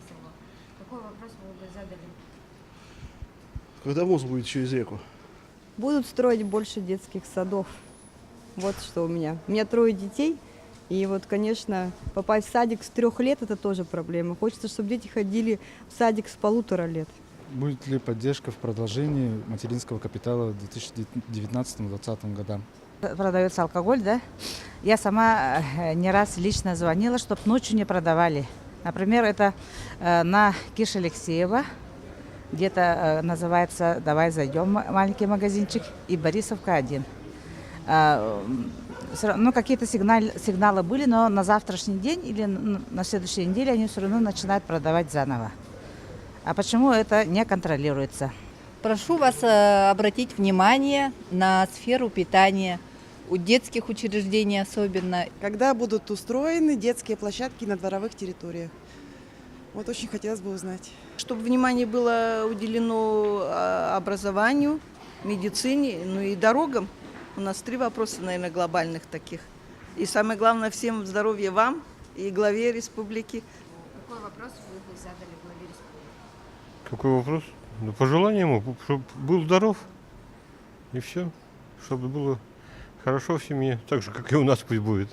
село. Какой вопрос вы бы задали? Когда мост будет через реку? Будут строить больше детских садов. Вот что у меня. У меня 3 детей. И вот, конечно, попасть в садик с 3 лет – это тоже проблема. Хочется, чтобы дети ходили в садик с 1,5 лет. Будет ли поддержка в продолжении материнского капитала в 2019-2020 годам? Продается алкоголь, да? Я сама не раз лично звонила, чтобы ночью не продавали. Например, это на Киш Алексеева, где-то называется «Давай зайдем», маленький магазинчик, и Борисовка 1. Ну, какие-то сигналы были, но на завтрашний день или на следующей неделе они все равно начинают продавать заново. А почему это не контролируется? Прошу вас обратить внимание на сферу питания, у детских учреждений особенно. Когда будут устроены детские площадки на дворовых территориях? Вот очень хотелось бы узнать. Чтобы внимание было уделено образованию, медицине, ну и дорогам. У нас 3 вопроса, наверное, глобальных таких. И самое главное, всем здоровья вам и главе республики. Какой вопрос вы бы задали главе республики? Какой вопрос? Ну, пожелание ему, чтобы был здоров, и все. Чтобы было хорошо в семье, так же, как и у нас пусть будет.